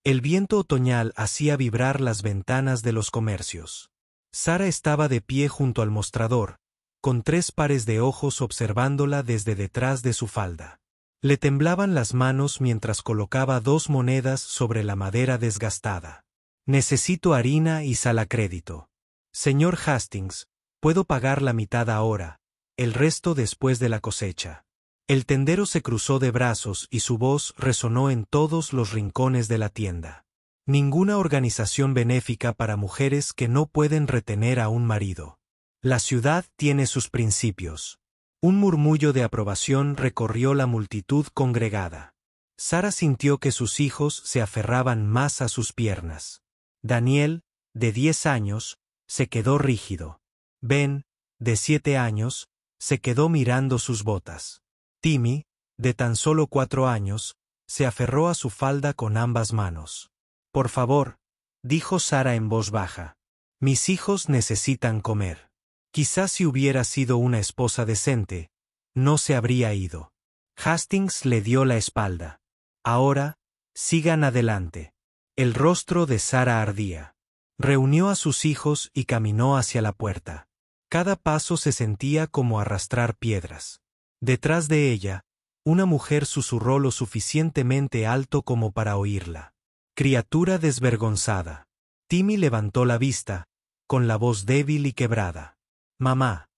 El viento otoñal hacía vibrar las ventanas de los comercios. Sara estaba de pie junto al mostrador, con 3 pares de ojos observándola desde detrás de su falda. Le temblaban las manos mientras colocaba 2 monedas sobre la madera desgastada. Necesito harina y sal a crédito. Señor Hastings, puedo pagar la mitad ahora, el resto después de la cosecha. El tendero se cruzó de brazos y su voz resonó en todos los rincones de la tienda. Ninguna organización benéfica para mujeres que no pueden retener a un marido. La ciudad tiene sus principios. Un murmullo de aprobación recorrió la multitud congregada. Sara sintió que sus hijos se aferraban más a sus piernas. Daniel, de 10 años, se quedó rígido. Ben, de 7 años, se quedó mirando sus botas. Timmy, de tan solo 4 años, se aferró a su falda con ambas manos. Por favor, dijo Sara en voz baja. Mis hijos necesitan comer. Quizás si hubiera sido una esposa decente, no se habría ido. Hastings le dio la espalda. Ahora, sigan adelante. El rostro de Sara ardía. Reunió a sus hijos y caminó hacia la puerta. Cada paso se sentía como arrastrar piedras. Detrás de ella, una mujer susurró lo suficientemente alto como para oírla. Criatura desvergonzada. Timmy levantó la vista, con la voz débil y quebrada. Mamá,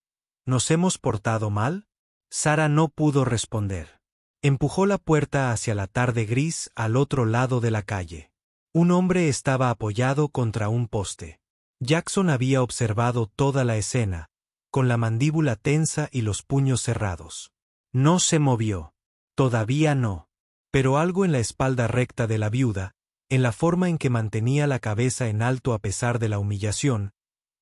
¿nos hemos portado mal? Sara no pudo responder. Empujó la puerta hacia la tarde gris al otro lado de la calle. Un hombre estaba apoyado contra un poste. Jackson había observado toda la escena, con la mandíbula tensa y los puños cerrados. No se movió. Todavía no. Pero algo en la espalda recta de la viuda, en la forma en que mantenía la cabeza en alto a pesar de la humillación,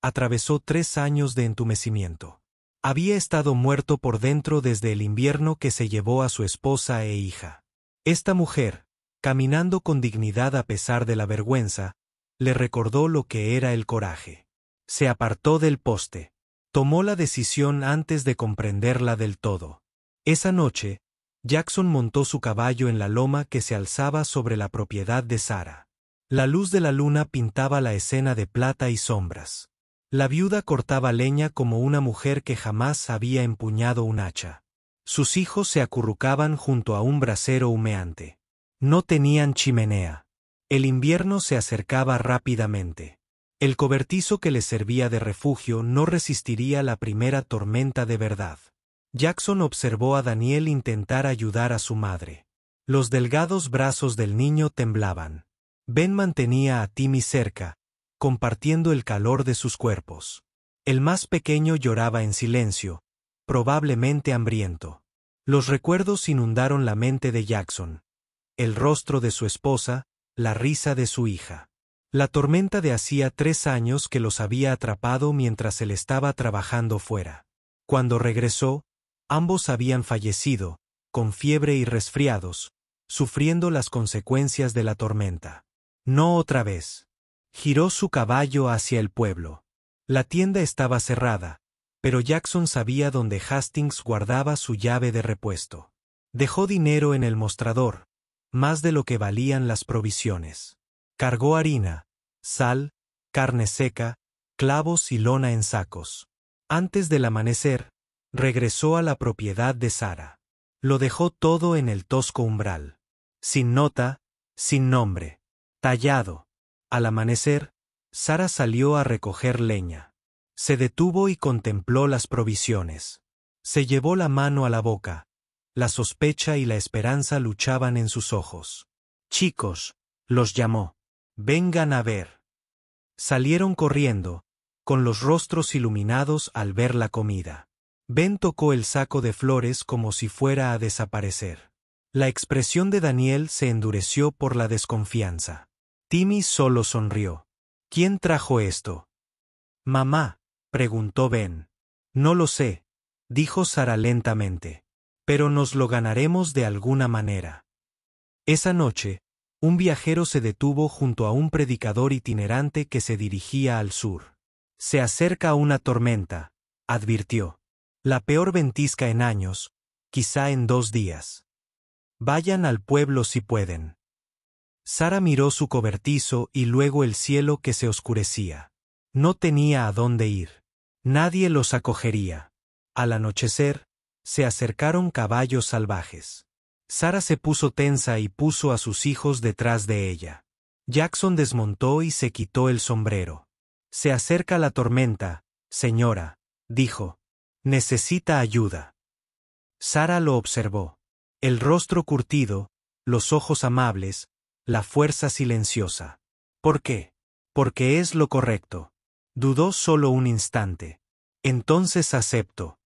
atravesó 3 años de entumecimiento. Había estado muerto por dentro desde el invierno que se llevó a su esposa e hija. Esta mujer, caminando con dignidad a pesar de la vergüenza, le recordó lo que era el coraje. Se apartó del poste. Tomó la decisión antes de comprenderla del todo. Esa noche, Jackson montó su caballo en la loma que se alzaba sobre la propiedad de Sara. La luz de la luna pintaba la escena de plata y sombras. La viuda cortaba leña como una mujer que jamás había empuñado un hacha. Sus hijos se acurrucaban junto a un brasero humeante. No tenían chimenea. El invierno se acercaba rápidamente. El cobertizo que les servía de refugio no resistiría la primera tormenta de verdad. Jackson observó a Daniel intentar ayudar a su madre. Los delgados brazos del niño temblaban. Ben mantenía a Timmy cerca, compartiendo el calor de sus cuerpos. El más pequeño lloraba en silencio, probablemente hambriento. Los recuerdos inundaron la mente de Jackson. El rostro de su esposa, la risa de su hija. La tormenta de hacía 3 años que los había atrapado mientras él estaba trabajando fuera. Cuando regresó, ambos habían fallecido, con fiebre y resfriados, sufriendo las consecuencias de la tormenta. No otra vez. Giró su caballo hacia el pueblo. La tienda estaba cerrada, pero Jackson sabía dónde Hastings guardaba su llave de repuesto. Dejó dinero en el mostrador, más de lo que valían las provisiones. Cargó harina, sal, carne seca, clavos y lona en sacos. Antes del amanecer, regresó a la propiedad de Sara. Lo dejó todo en el tosco umbral. Sin nota, sin nombre. Tallado. Al amanecer, Sara salió a recoger leña. Se detuvo y contempló las provisiones. Se llevó la mano a la boca. La sospecha y la esperanza luchaban en sus ojos. Chicos, los llamó. Vengan a ver. Salieron corriendo, con los rostros iluminados al ver la comida. Ben tocó el saco de flores como si fuera a desaparecer. La expresión de Daniel se endureció por la desconfianza. Timmy solo sonrió. ¿Quién trajo esto? Mamá, preguntó Ben. No lo sé, dijo Sara lentamente. Pero nos lo ganaremos de alguna manera. Esa noche, un viajero se detuvo junto a un predicador itinerante que se dirigía al sur. Se acerca una tormenta, advirtió. La peor ventisca en años, quizá en 2 días. Vayan al pueblo si pueden. Sara miró su cobertizo y luego el cielo que se oscurecía. No tenía a dónde ir. Nadie los acogería. Al anochecer, se acercaron caballos salvajes. Sara se puso tensa y puso a sus hijos detrás de ella. Jackson desmontó y se quitó el sombrero. «Se acerca la tormenta, señora», dijo. «Necesita ayuda». Sara lo observó. El rostro curtido, los ojos amables, la fuerza silenciosa. ¿Por qué? Porque es lo correcto. Dudó solo un instante. Entonces acepto.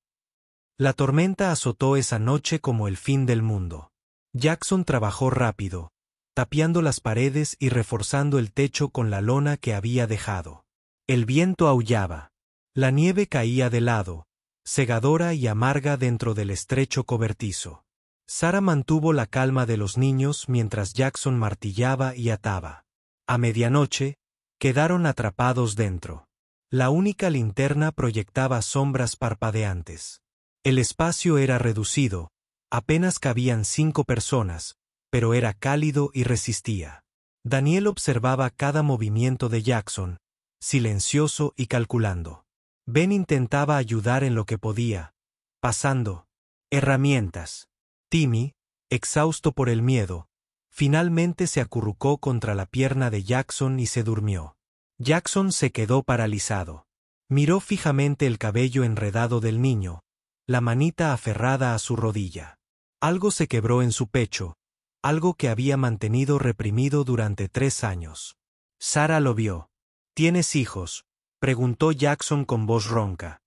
La tormenta azotó esa noche como el fin del mundo. Jackson trabajó rápido, tapiando las paredes y reforzando el techo con la lona que había dejado. El viento aullaba. La nieve caía de lado, cegadora y amarga dentro del estrecho cobertizo. Sara mantuvo la calma de los niños mientras Jackson martillaba y ataba. A medianoche, quedaron atrapados dentro. La única linterna proyectaba sombras parpadeantes. El espacio era reducido, apenas cabían 5 personas, pero era cálido y resistía. Daniel observaba cada movimiento de Jackson, silencioso y calculando. Ben intentaba ayudar en lo que podía, pasando herramientas. Timmy, exhausto por el miedo, finalmente se acurrucó contra la pierna de Jackson y se durmió. Jackson se quedó paralizado. Miró fijamente el cabello enredado del niño, la manita aferrada a su rodilla. Algo se quebró en su pecho, algo que había mantenido reprimido durante 3 años. Sara lo vio. «¿Tienes hijos?», preguntó Jackson con voz ronca.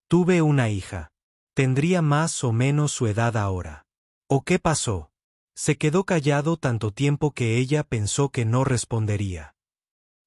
«Tuve una hija. Tendría más o menos su edad ahora». «¿O qué pasó?». Se quedó callado tanto tiempo que ella pensó que no respondería.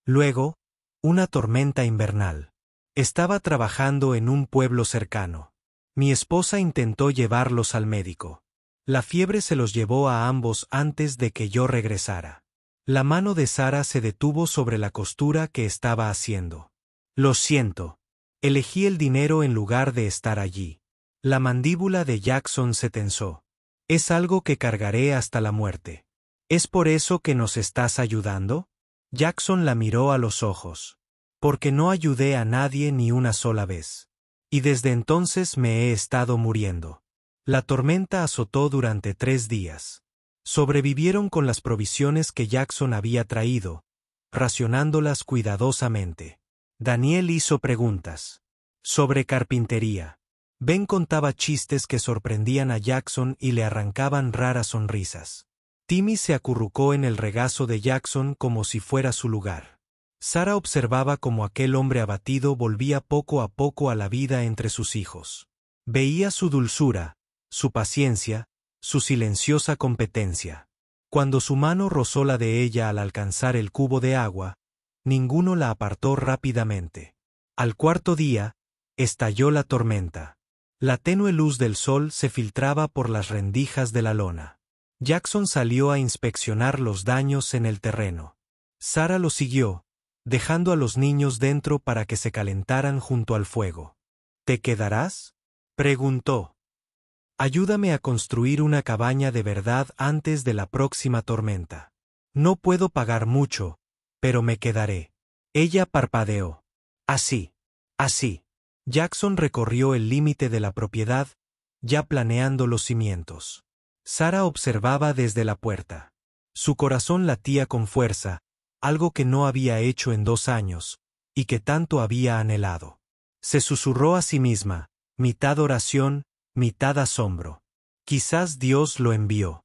Luego, una tormenta invernal. Estaba trabajando en un pueblo cercano. Mi esposa intentó llevarlos al médico. La fiebre se los llevó a ambos antes de que yo regresara. La mano de Sara se detuvo sobre la costura que estaba haciendo. «Lo siento. Elegí el dinero en lugar de estar allí». La mandíbula de Jackson se tensó. «Es algo que cargaré hasta la muerte». «¿Es por eso que nos estás ayudando?». Jackson la miró a los ojos. «Porque no ayudé a nadie ni una sola vez. Y desde entonces me he estado muriendo». La tormenta azotó durante 3 días. Sobrevivieron con las provisiones que Jackson había traído, racionándolas cuidadosamente. Daniel hizo preguntas. Sobre carpintería. Ben contaba chistes que sorprendían a Jackson y le arrancaban raras sonrisas. Timmy se acurrucó en el regazo de Jackson como si fuera su lugar. Sara observaba cómo aquel hombre abatido volvía poco a poco a la vida entre sus hijos. Veía su dulzura, su paciencia, su silenciosa competencia. Cuando su mano rozó la de ella al alcanzar el cubo de agua, ninguno la apartó rápidamente. Al 4.º día, estalló la tormenta. La tenue luz del sol se filtraba por las rendijas de la lona. Jackson salió a inspeccionar los daños en el terreno. Sara lo siguió, dejando a los niños dentro para que se calentaran junto al fuego. «¿Te quedarás?», preguntó. «Ayúdame a construir una cabaña de verdad antes de la próxima tormenta. No puedo pagar mucho, pero me quedaré». Ella parpadeó. «Así. Así». Jackson recorrió el límite de la propiedad, ya planeando los cimientos. Sara observaba desde la puerta. Su corazón latía con fuerza, algo que no había hecho en 2 años, y que tanto había anhelado. Se susurró a sí misma, mitad oración, mitad asombro. Quizás Dios lo envió.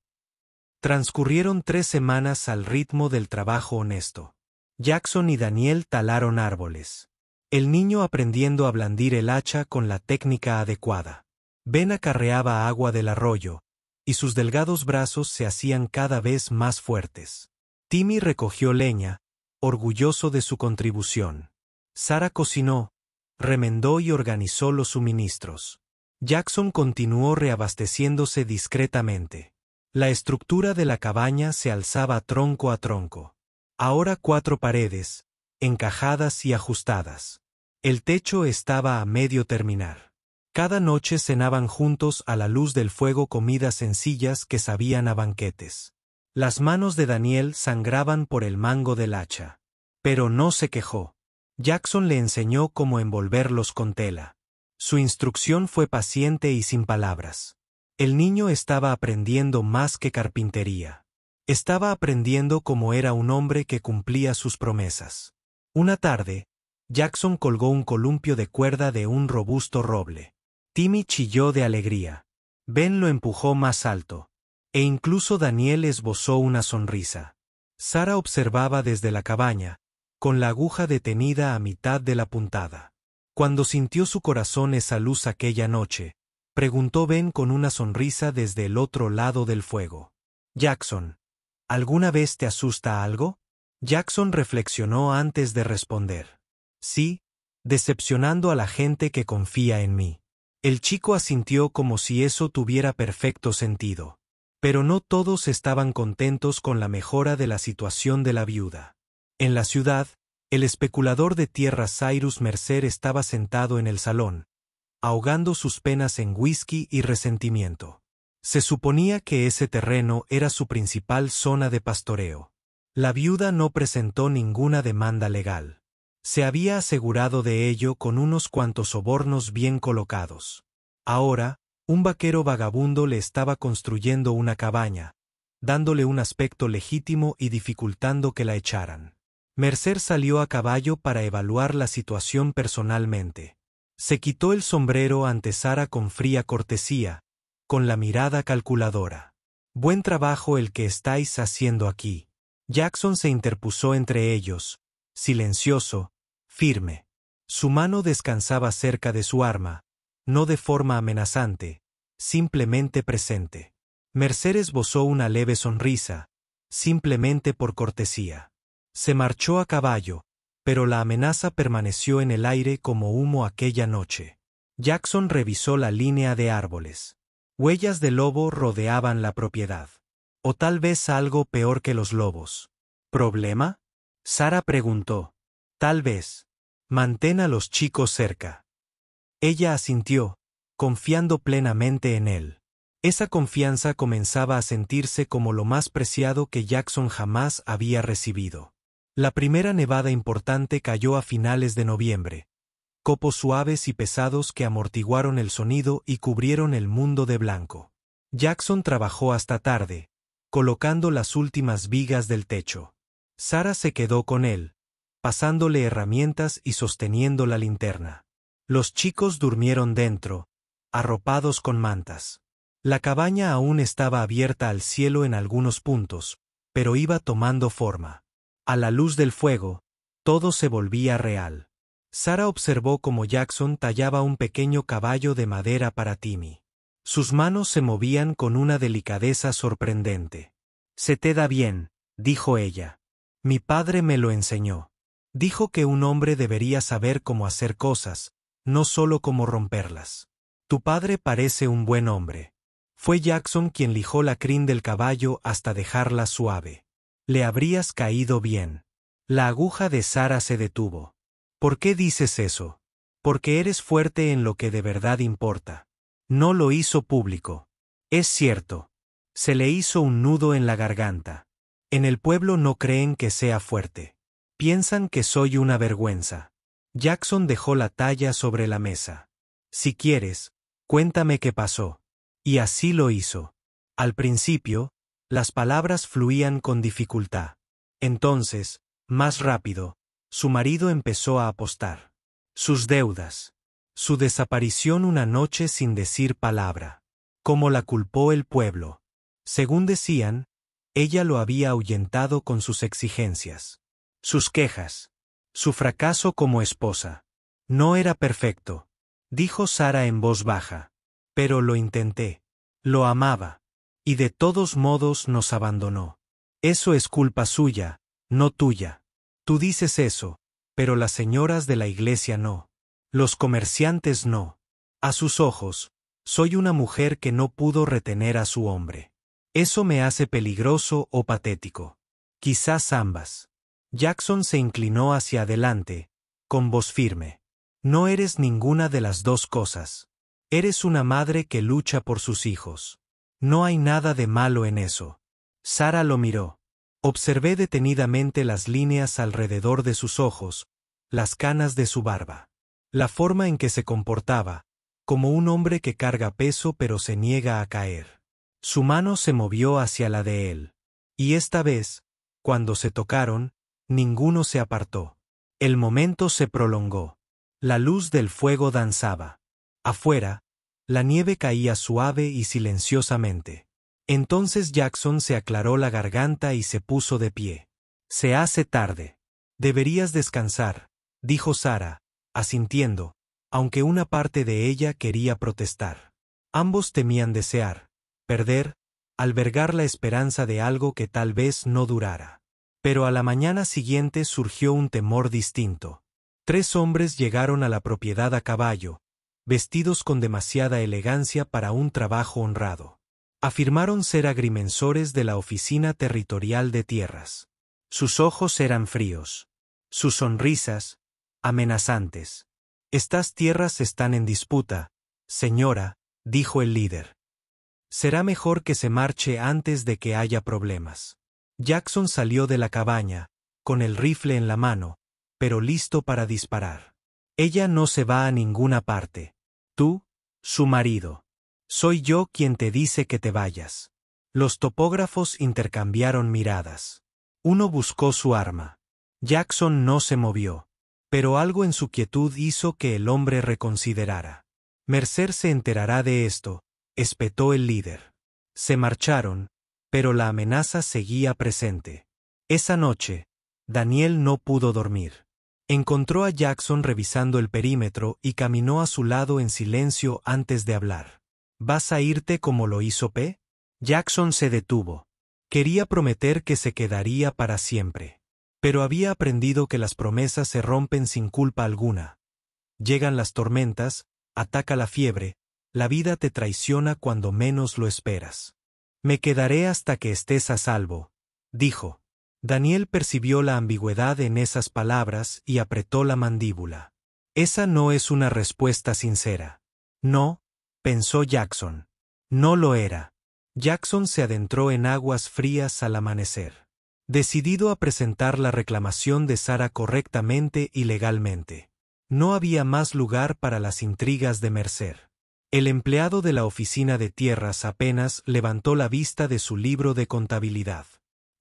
Transcurrieron 3 semanas al ritmo del trabajo honesto. Jackson y Daniel talaron árboles. El niño aprendiendo a blandir el hacha con la técnica adecuada. Ben acarreaba agua del arroyo, y sus delgados brazos se hacían cada vez más fuertes. Timmy recogió leña, orgulloso de su contribución. Sara cocinó, remendó y organizó los suministros. Jackson continuó reabasteciéndose discretamente. La estructura de la cabaña se alzaba tronco a tronco. Ahora 4 paredes, encajadas y ajustadas. El techo estaba a medio terminar. Cada noche cenaban juntos a la luz del fuego comidas sencillas que sabían a banquetes. Las manos de Daniel sangraban por el mango del hacha. Pero no se quejó. Jackson le enseñó cómo envolverlos con tela. Su instrucción fue paciente y sin palabras. El niño estaba aprendiendo más que carpintería. Estaba aprendiendo cómo era un hombre que cumplía sus promesas. Una tarde, Jackson colgó un columpio de cuerda de un robusto roble. Timmy chilló de alegría. Ben lo empujó más alto. E incluso Daniel esbozó una sonrisa. Sara observaba desde la cabaña, con la aguja detenida a mitad de la puntada. Cuando sintió su corazón esa luz aquella noche, preguntó Ben con una sonrisa desde el otro lado del fuego. Jackson, ¿alguna vez te asusta algo? Jackson reflexionó antes de responder. Sí, decepcionando a la gente que confía en mí. El chico asintió como si eso tuviera perfecto sentido. Pero no todos estaban contentos con la mejora de la situación de la viuda. En la ciudad, el especulador de tierras Cyrus Mercer estaba sentado en el salón, ahogando sus penas en whisky y resentimiento. Se suponía que ese terreno era su principal zona de pastoreo. La viuda no presentó ninguna demanda legal. Se había asegurado de ello con unos cuantos sobornos bien colocados. Ahora, un vaquero vagabundo le estaba construyendo una cabaña, dándole un aspecto legítimo y dificultando que la echaran. Mercer salió a caballo para evaluar la situación personalmente. Se quitó el sombrero ante Sara con fría cortesía, con la mirada calculadora. Buen trabajo el que estáis haciendo aquí. Jackson se interpuso entre ellos, silencioso, firme. Su mano descansaba cerca de su arma, no de forma amenazante, simplemente presente. Mercer esbozó una leve sonrisa, simplemente por cortesía. Se marchó a caballo, pero la amenaza permaneció en el aire como humo aquella noche. Jackson revisó la línea de árboles. Huellas de lobo rodeaban la propiedad. O tal vez algo peor que los lobos. ¿Problema? Sara preguntó. Tal vez. Mantén a los chicos cerca. Ella asintió, confiando plenamente en él. Esa confianza comenzaba a sentirse como lo más preciado que Jackson jamás había recibido. La primera nevada importante cayó a finales de noviembre. Copos suaves y pesados que amortiguaron el sonido y cubrieron el mundo de blanco. Jackson trabajó hasta tarde, colocando las últimas vigas del techo. Sara se quedó con él, pasándole herramientas y sosteniendo la linterna. Los chicos durmieron dentro, arropados con mantas. La cabaña aún estaba abierta al cielo en algunos puntos, pero iba tomando forma. A la luz del fuego, todo se volvía real. Sara observó cómo Jackson tallaba un pequeño caballo de madera para Timmy. Sus manos se movían con una delicadeza sorprendente. «Se te da bien», dijo ella. «Mi padre me lo enseñó. Dijo que un hombre debería saber cómo hacer cosas, no solo cómo romperlas. Tu padre parece un buen hombre». Fue Jackson quien lijó la crin del caballo hasta dejarla suave. «Le habrías caído bien». La aguja de Sara se detuvo. «¿Por qué dices eso?» «Porque eres fuerte en lo que de verdad importa». No lo hizo público. Es cierto. Se le hizo un nudo en la garganta. En el pueblo no creen que sea fuerte. Piensan que soy una vergüenza. Jackson dejó la talla sobre la mesa. Si quieres, cuéntame qué pasó. Y así lo hizo. Al principio, las palabras fluían con dificultad. Entonces, más rápido, su marido empezó a apostar. Sus deudas. Su desaparición una noche sin decir palabra. Cómo la culpó el pueblo. Según decían, ella lo había ahuyentado con sus exigencias. Sus quejas. Su fracaso como esposa. No era perfecto, dijo Sara en voz baja. Pero lo intenté. Lo amaba. Y de todos modos nos abandonó. Eso es culpa suya, no tuya. Tú dices eso, pero las señoras de la iglesia no. Los comerciantes no. A sus ojos, soy una mujer que no pudo retener a su hombre. ¿Eso me hace peligroso o patético? Quizás ambas. Jackson se inclinó hacia adelante, con voz firme. No eres ninguna de las dos cosas. Eres una madre que lucha por sus hijos. No hay nada de malo en eso. Sara lo miró. Observé detenidamente las líneas alrededor de sus ojos, las canas de su barba. La forma en que se comportaba, como un hombre que carga peso pero se niega a caer. Su mano se movió hacia la de él. Y esta vez, cuando se tocaron, ninguno se apartó. El momento se prolongó. La luz del fuego danzaba. Afuera, la nieve caía suave y silenciosamente. Entonces Jackson se aclaró la garganta y se puso de pie. Se hace tarde. Deberías descansar, dijo Sara, asintiendo, aunque una parte de ella quería protestar. Ambos temían perder, albergar la esperanza de algo que tal vez no durara. Pero a la mañana siguiente surgió un temor distinto. 3 hombres llegaron a la propiedad a caballo, vestidos con demasiada elegancia para un trabajo honrado. Afirmaron ser agrimensores de la Oficina Territorial de Tierras. Sus ojos eran fríos. Sus sonrisas, amenazantes. Estas tierras están en disputa, señora, dijo el líder. Será mejor que se marche antes de que haya problemas. Jackson salió de la cabaña, con el rifle en la mano, pero listo para disparar. Ella no se va a ninguna parte. Tú, su marido. Soy yo quien te dice que te vayas. Los topógrafos intercambiaron miradas. Uno buscó su arma. Jackson no se movió, pero algo en su quietud hizo que el hombre reconsiderara. Mercer se enterará de esto, espetó el líder. Se marcharon, pero la amenaza seguía presente. Esa noche, Daniel no pudo dormir. Encontró a Jackson revisando el perímetro y caminó a su lado en silencio antes de hablar. ¿Vas a irte como lo hizo P? Jackson se detuvo. Quería prometer que se quedaría para siempre. Pero había aprendido que las promesas se rompen sin culpa alguna. Llegan las tormentas, ataca la fiebre, la vida te traiciona cuando menos lo esperas. Me quedaré hasta que estés a salvo, dijo. Daniel percibió la ambigüedad en esas palabras y apretó la mandíbula. Esa no es una respuesta sincera. No, pensó Jackson. No lo era. Jackson se adentró en aguas frías al amanecer. Decidido a presentar la reclamación de Sara correctamente y legalmente. No había más lugar para las intrigas de Mercer. El empleado de la oficina de tierras apenas levantó la vista de su libro de contabilidad.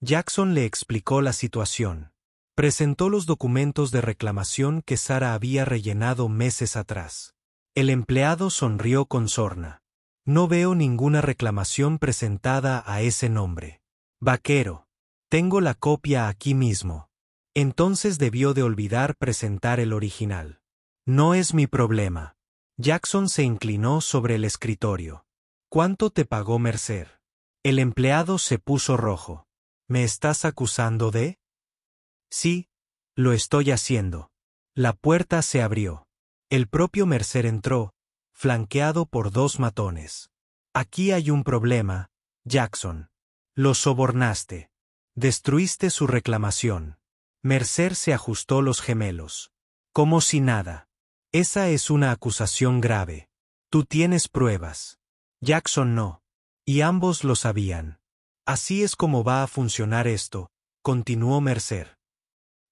Jackson le explicó la situación. Presentó los documentos de reclamación que Sara había rellenado meses atrás. El empleado sonrió con sorna. No veo ninguna reclamación presentada a ese nombre. Vaquero. Tengo la copia aquí mismo. Entonces debió de olvidar presentar el original. No es mi problema. Jackson se inclinó sobre el escritorio. ¿Cuánto te pagó Mercer? El empleado se puso rojo. ¿Me estás acusando de? Sí, lo estoy haciendo. La puerta se abrió. El propio Mercer entró, flanqueado por 2 matones. Aquí hay un problema, Jackson. Lo sobornaste. Destruiste su reclamación. Mercer se ajustó los gemelos. Como si nada. Esa es una acusación grave. Tú tienes pruebas. Jackson no. Y ambos lo sabían. Así es como va a funcionar esto, continuó Mercer.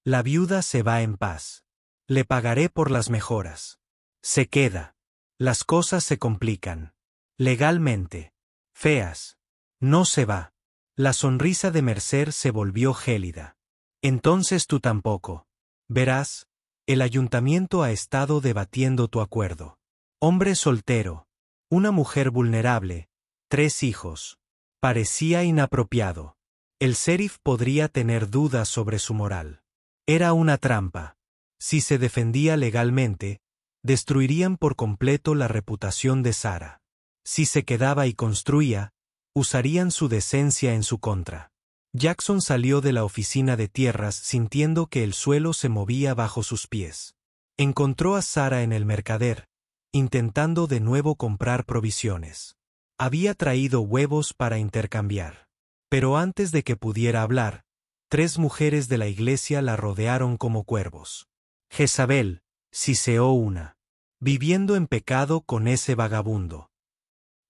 La viuda se va en paz. Le pagaré por las mejoras. Se queda. Las cosas se complican. Legalmente. Feas. No se va. La sonrisa de Mercer se volvió gélida. Entonces tú tampoco. Verás, el ayuntamiento ha estado debatiendo tu acuerdo. Hombre soltero. Una mujer vulnerable. 3 hijos. Parecía inapropiado. El sheriff podría tener dudas sobre su moral. Era una trampa. Si se defendía legalmente, destruirían por completo la reputación de Sara. Si se quedaba y construía, usarían su decencia en su contra. Jackson salió de la oficina de tierras sintiendo que el suelo se movía bajo sus pies. Encontró a Sara en el mercader, intentando de nuevo comprar provisiones. Había traído huevos para intercambiar. Pero antes de que pudiera hablar, 3 mujeres de la iglesia la rodearon como cuervos. Jezabel, siseó una. Viviendo en pecado con ese vagabundo.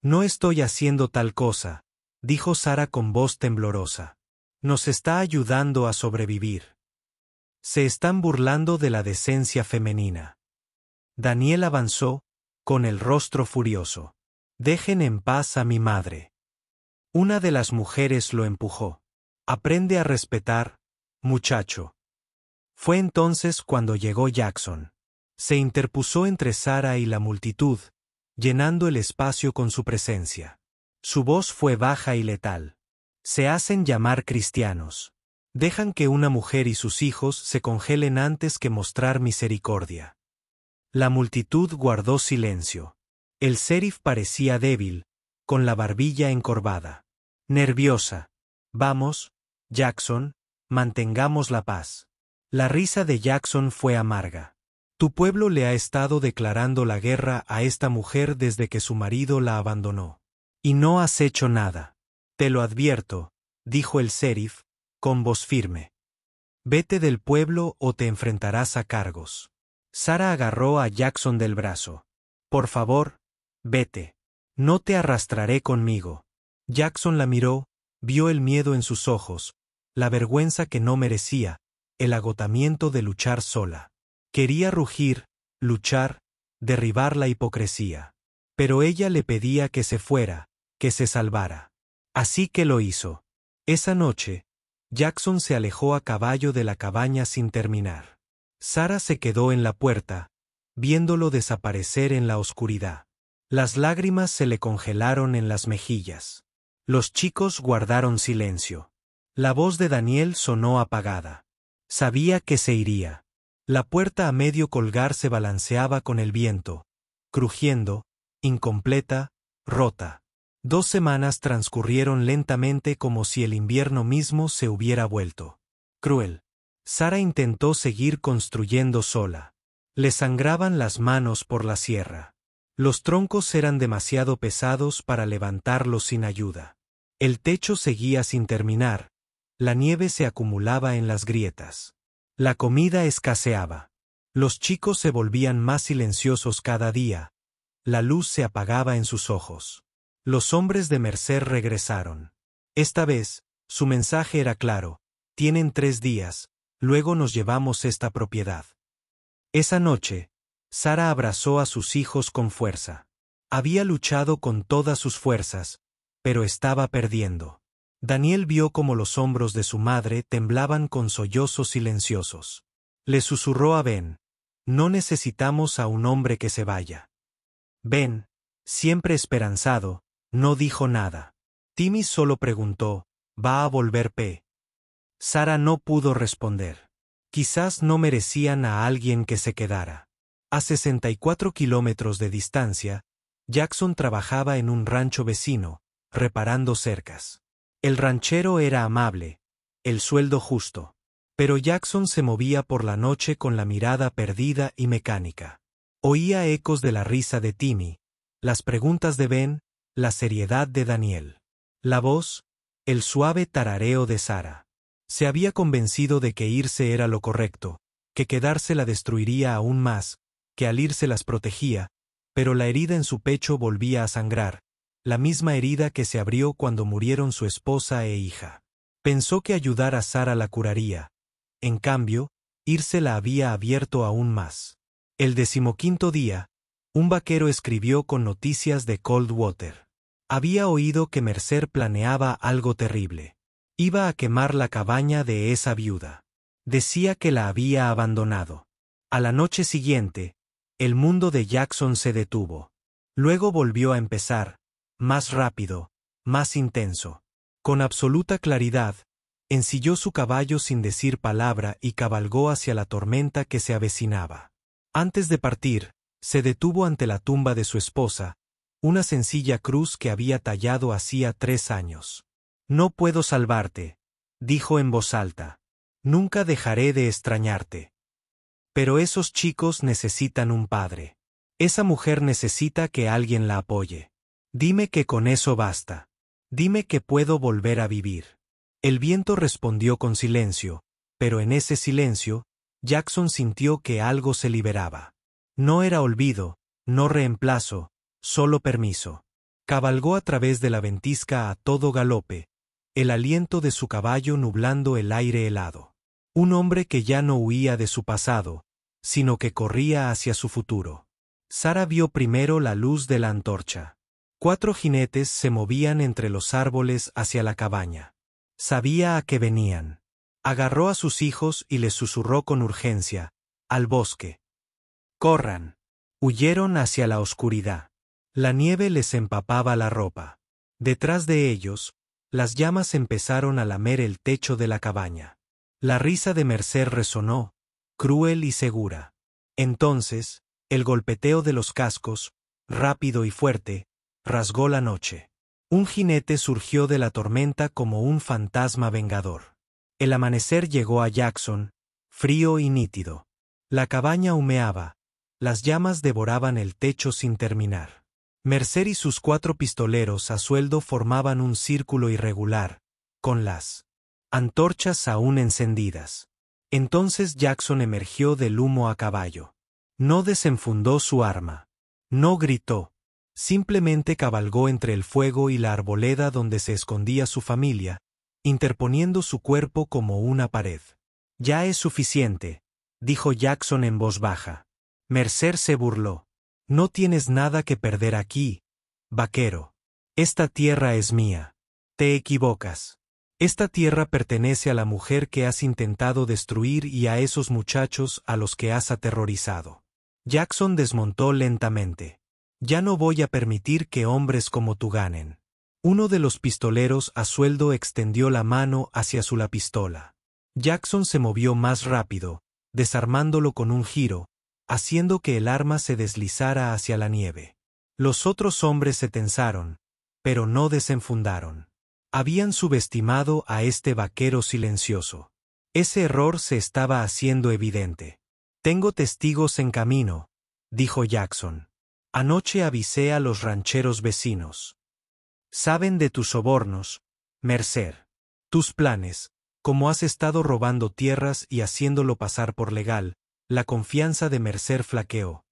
No estoy haciendo tal cosa, dijo Sara con voz temblorosa. Nos está ayudando a sobrevivir. Se están burlando de la decencia femenina. Daniel avanzó, con el rostro furioso. Dejen en paz a mi madre. Una de las mujeres lo empujó. Aprende a respetar, muchacho. Fue entonces cuando llegó Jackson. Se interpuso entre Sara y la multitud, llenando el espacio con su presencia. Su voz fue baja y letal. Se hacen llamar cristianos. Dejan que una mujer y sus hijos se congelen antes que mostrar misericordia. La multitud guardó silencio. El sheriff parecía débil, con la barbilla encorvada. Nerviosa. Vamos, Jackson, mantengamos la paz. La risa de Jackson fue amarga. Tu pueblo le ha estado declarando la guerra a esta mujer desde que su marido la abandonó. Y no has hecho nada. Te lo advierto, dijo el sheriff, con voz firme. Vete del pueblo o te enfrentarás a cargos. Sara agarró a Jackson del brazo. Por favor, vete. No te arrastraré conmigo. Jackson la miró, vio el miedo en sus ojos, la vergüenza que no merecía, el agotamiento de luchar sola. Quería rugir, luchar, derribar la hipocresía. Pero ella le pedía que se fuera, que se salvara. Así que lo hizo. Esa noche, Jackson se alejó a caballo de la cabaña sin terminar. Sara se quedó en la puerta, viéndolo desaparecer en la oscuridad. Las lágrimas se le congelaron en las mejillas. Los chicos guardaron silencio. La voz de Daniel sonó apagada. Sabía que se iría. La puerta a medio colgar se balanceaba con el viento, crujiendo, incompleta, rota. 2 semanas transcurrieron lentamente como si el invierno mismo se hubiera vuelto cruel. Sara intentó seguir construyendo sola. Le sangraban las manos por la sierra. Los troncos eran demasiado pesados para levantarlos sin ayuda. El techo seguía sin terminar, la nieve se acumulaba en las grietas. La comida escaseaba. Los chicos se volvían más silenciosos cada día. La luz se apagaba en sus ojos. Los hombres de Mercer regresaron. Esta vez, su mensaje era claro: tienen 3 días, luego nos llevamos esta propiedad. Esa noche, Sara abrazó a sus hijos con fuerza. Había luchado con todas sus fuerzas, pero estaba perdiendo. Daniel vio cómo los hombros de su madre temblaban con sollozos silenciosos. Le susurró a Ben: no necesitamos a un hombre que se vaya. Ben, siempre esperanzado, no dijo nada. Timmy solo preguntó: ¿va a volver P? Sara no pudo responder. Quizás no merecían a alguien que se quedara. A 64 kilómetros de distancia, Jackson trabajaba en un rancho vecino, reparando cercas. El ranchero era amable, el sueldo justo. Pero Jackson se movía por la noche con la mirada perdida y mecánica. Oía ecos de la risa de Timmy, las preguntas de Ben, la seriedad de Daniel. La voz, el suave tarareo de Sara. Se había convencido de que irse era lo correcto, que quedarse la destruiría aún más, que al irse las protegía, pero la herida en su pecho volvía a sangrar, la misma herida que se abrió cuando murieron su esposa e hija. Pensó que ayudar a Sara la curaría. En cambio, irse la había abierto aún más. El 15º día, un vaquero escribió con noticias de Coldwater. Había oído que Mercer planeaba algo terrible. Iba a quemar la cabaña de esa viuda. Decía que la había abandonado. A la noche siguiente, el mundo de Jackson se detuvo. Luego volvió a empezar, más rápido, más intenso. Con absoluta claridad, ensilló su caballo sin decir palabra y cabalgó hacia la tormenta que se avecinaba. Antes de partir, se detuvo ante la tumba de su esposa, una sencilla cruz que había tallado hacía 3 años. No puedo salvarte, dijo en voz alta. Nunca dejaré de extrañarte. Pero esos chicos necesitan un padre. Esa mujer necesita que alguien la apoye. Dime que con eso basta. Dime que puedo volver a vivir. El viento respondió con silencio, pero en ese silencio, Jackson sintió que algo se liberaba. No era olvido, no reemplazo, solo permiso. Cabalgó a través de la ventisca a todo galope, el aliento de su caballo nublando el aire helado. Un hombre que ya no huía de su pasado, sino que corría hacia su futuro. Sara vio primero la luz de la antorcha. 4 jinetes se movían entre los árboles hacia la cabaña. Sabía a qué venían. Agarró a sus hijos y les susurró con urgencia: «Al bosque. ¡Corran!». Huyeron hacia la oscuridad. La nieve les empapaba la ropa. Detrás de ellos, las llamas empezaron a lamer el techo de la cabaña. La risa de Mercer resonó, cruel y segura. Entonces, el golpeteo de los cascos, rápido y fuerte, rasgó la noche. Un jinete surgió de la tormenta como un fantasma vengador. El amanecer llegó a Jackson, frío y nítido. La cabaña humeaba, las llamas devoraban el techo sin terminar. Mercer y sus 4 pistoleros a sueldo formaban un círculo irregular, con las antorchas aún encendidas. Entonces Jackson emergió del humo a caballo. No desenfundó su arma. No gritó. Simplemente cabalgó entre el fuego y la arboleda donde se escondía su familia, interponiendo su cuerpo como una pared. «Ya es suficiente», dijo Jackson en voz baja. Mercer se burló. «No tienes nada que perder aquí, vaquero. Esta tierra es mía». «Te equivocas. Esta tierra pertenece a la mujer que has intentado destruir y a esos muchachos a los que has aterrorizado». Jackson desmontó lentamente. «Ya no voy a permitir que hombres como tú ganen». Uno de los pistoleros a sueldo extendió la mano hacia su pistola. Jackson se movió más rápido, desarmándolo con un giro, haciendo que el arma se deslizara hacia la nieve. Los otros hombres se tensaron, pero no desenfundaron. Habían subestimado a este vaquero silencioso. Ese error se estaba haciendo evidente. «Tengo testigos en camino», dijo Jackson. «Anoche avisé a los rancheros vecinos. Saben de tus sobornos, Mercer. Tus planes, cómo has estado robando tierras y haciéndolo pasar por legal». La confianza de Mercer flaqueó.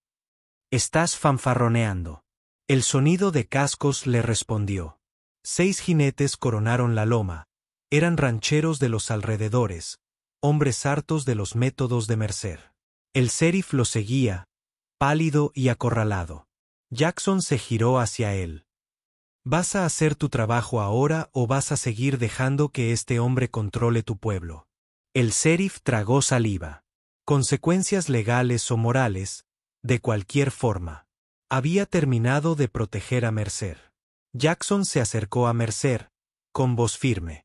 «Estás fanfarroneando». El sonido de cascos le respondió. 6 jinetes coronaron la loma. Eran rancheros de los alrededores, hombres hartos de los métodos de Mercer. El sheriff lo seguía, pálido y acorralado. Jackson se giró hacia él. «¿Vas a hacer tu trabajo ahora o vas a seguir dejando que este hombre controle tu pueblo?» El sheriff tragó saliva. Consecuencias legales o morales, de cualquier forma. Había terminado de proteger a Mercer. Jackson se acercó a Mercer, con voz firme.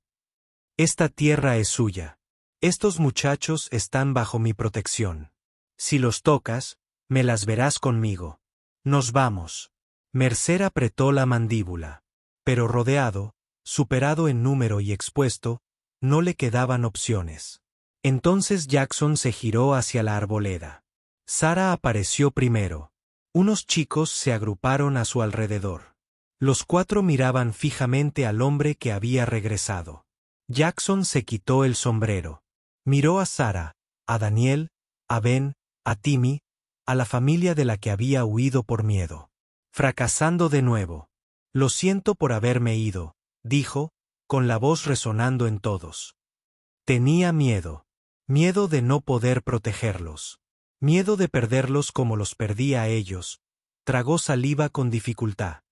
«Esta tierra es suya. Estos muchachos están bajo mi protección. Si los tocas, me las verás conmigo. Nos vamos». Mercer apretó la mandíbula. Pero rodeado, superado en número y expuesto, no le quedaban opciones. Entonces Jackson se giró hacia la arboleda. Sara apareció primero. Unos chicos se agruparon a su alrededor. Los 4 miraban fijamente al hombre que había regresado. Jackson se quitó el sombrero. Miró a Sara, a Daniel, a Ben, a Timmy, a la familia de la que había huido por miedo. Fracasando de nuevo. «Lo siento por haberme ido», dijo, con la voz resonando en todos. Tenía miedo. Miedo de no poder protegerlos. Miedo de perderlos como los perdí a ellos. Tragó saliva con dificultad.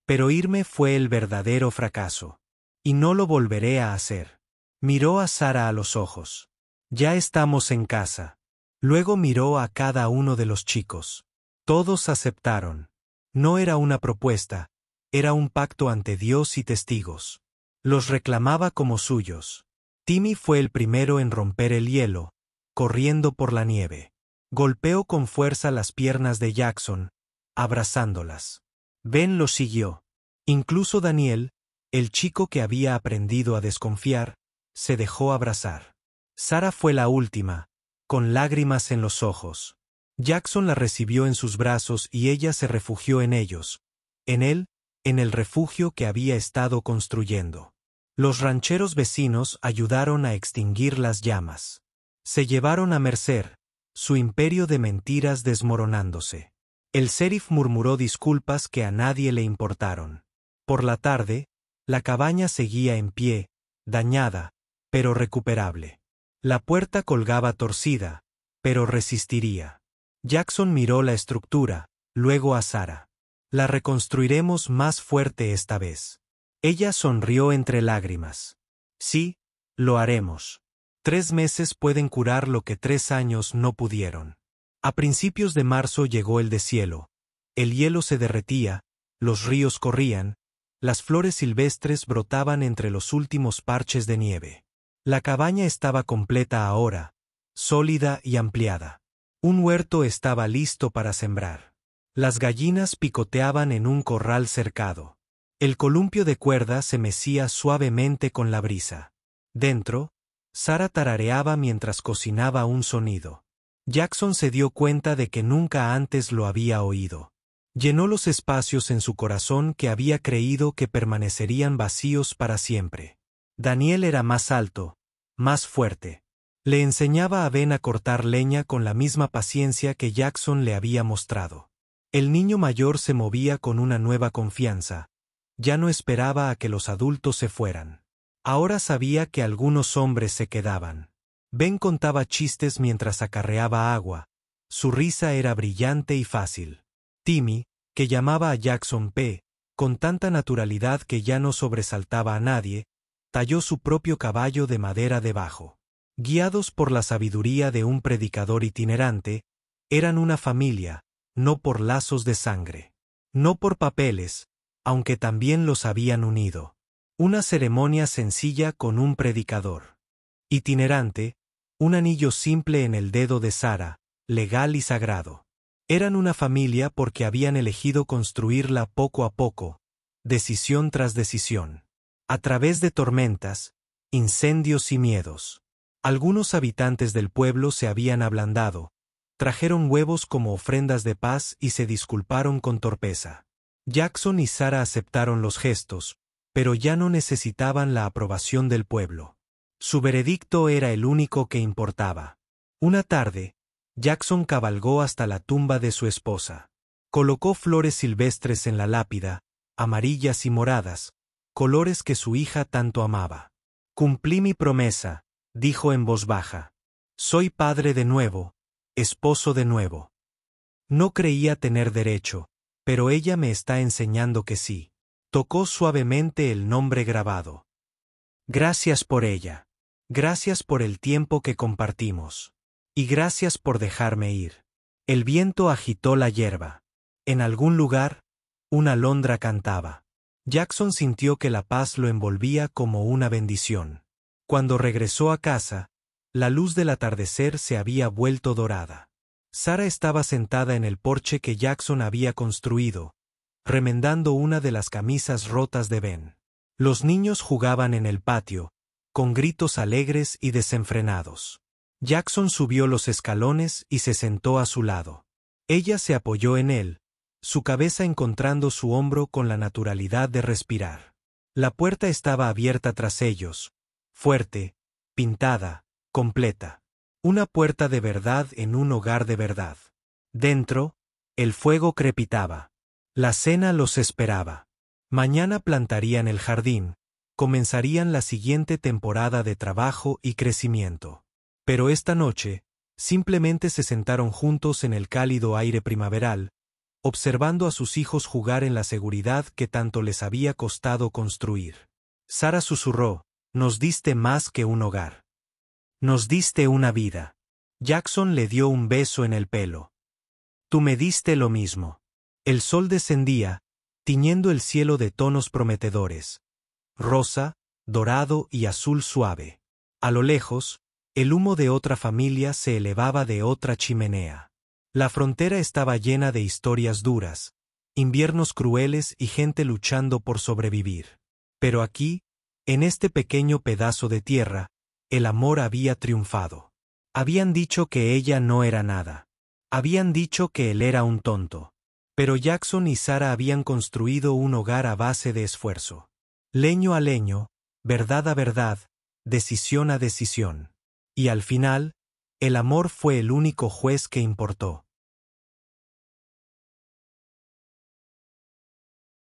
«Pero irme fue el verdadero fracaso. Y no lo volveré a hacer». Miró a Sara a los ojos. «Ya estamos en casa». Luego miró a cada uno de los chicos. Todos aceptaron. No era una propuesta, era un pacto ante Dios y testigos. Los reclamaba como suyos. Timmy fue el primero en romper el hielo, corriendo por la nieve. Golpeó con fuerza las piernas de Jackson, abrazándolas. Ben lo siguió. Incluso Daniel, el chico que había aprendido a desconfiar, se dejó abrazar. Sara fue la última, con lágrimas en los ojos. Jackson la recibió en sus brazos y ella se refugió en ellos, en él, en el refugio que había estado construyendo. Los rancheros vecinos ayudaron a extinguir las llamas. Se llevaron a Mercer, su imperio de mentiras desmoronándose. El sheriff murmuró disculpas que a nadie le importaron. Por la tarde, la cabaña seguía en pie, dañada, pero recuperable. La puerta colgaba torcida, pero resistiría. Jackson miró la estructura, luego a Sarah. La reconstruiremos más fuerte esta vez. Ella sonrió entre lágrimas. Sí, lo haremos. 3 meses pueden curar lo que 3 años no pudieron. A principios de marzo llegó el deshielo. El hielo se derretía, los ríos corrían, las flores silvestres brotaban entre los últimos parches de nieve. La cabaña estaba completa ahora, sólida y ampliada. Un huerto estaba listo para sembrar. Las gallinas picoteaban en un corral cercado. El columpio de cuerda se mecía suavemente con la brisa. Dentro, Sarah tarareaba mientras cocinaba un sonido. Jackson se dio cuenta de que nunca antes lo había oído. Llenó los espacios en su corazón que había creído que permanecerían vacíos para siempre. Daniel era más alto, más fuerte. Le enseñaba a Ben a cortar leña con la misma paciencia que Jackson le había mostrado. El niño mayor se movía con una nueva confianza. Ya no esperaba a que los adultos se fueran. Ahora sabía que algunos hombres se quedaban. Ben contaba chistes mientras acarreaba agua. Su risa era brillante y fácil. Timmy, que llamaba a Jackson P., con tanta naturalidad que ya no sobresaltaba a nadie, talló su propio caballo de madera debajo. Guiados por la sabiduría de un predicador itinerante, eran una familia, no por lazos de sangre. No por papeles, aunque también los habían unido. Una ceremonia sencilla con un predicador itinerante, un anillo simple en el dedo de Sarah, legal y sagrado. Eran una familia porque habían elegido construirla poco a poco, decisión tras decisión. A través de tormentas, incendios y miedos. Algunos habitantes del pueblo se habían ablandado, trajeron huevos como ofrendas de paz y se disculparon con torpeza. Jackson y Sarah aceptaron los gestos, pero ya no necesitaban la aprobación del pueblo. Su veredicto era el único que importaba. Una tarde, Jackson cabalgó hasta la tumba de su esposa. Colocó flores silvestres en la lápida, amarillas y moradas, colores que su hija tanto amaba. Cumplí mi promesa, dijo en voz baja. Soy padre de nuevo, esposo de nuevo. No creía tener derecho, pero ella me está enseñando que sí. Tocó suavemente el nombre grabado. Gracias por ella. Gracias por el tiempo que compartimos. Y gracias por dejarme ir. El viento agitó la hierba. En algún lugar, una alondra cantaba. Jackson sintió que la paz lo envolvía como una bendición. Cuando regresó a casa, la luz del atardecer se había vuelto dorada. Sarah estaba sentada en el porche que Jackson había construido, remendando una de las camisas rotas de Ben. Los niños jugaban en el patio, con gritos alegres y desenfrenados. Jackson subió los escalones y se sentó a su lado. Ella se apoyó en él, su cabeza encontrando su hombro con la naturalidad de respirar. La puerta estaba abierta tras ellos, fuerte, pintada, completa. Una puerta de verdad en un hogar de verdad. Dentro, el fuego crepitaba. La cena los esperaba. Mañana plantarían el jardín, comenzarían la siguiente temporada de trabajo y crecimiento. Pero esta noche, simplemente se sentaron juntos en el cálido aire primaveral, observando a sus hijos jugar en la seguridad que tanto les había costado construir. Sarah susurró, «Nos diste más que un hogar. Nos diste una vida». Jackson le dio un beso en el pelo. «Tú me diste lo mismo». El sol descendía, tiñendo el cielo de tonos prometedores. Rosa, dorado y azul suave. A lo lejos, el humo de otra familia se elevaba de otra chimenea. La frontera estaba llena de historias duras, inviernos crueles y gente luchando por sobrevivir. Pero aquí, en este pequeño pedazo de tierra, el amor había triunfado. Habían dicho que ella no era nada. Habían dicho que él era un tonto. Pero Jackson y Sarah habían construido un hogar a base de esfuerzo. Leño a leño, verdad a verdad, decisión a decisión. Y al final, el amor fue el único juez que importó.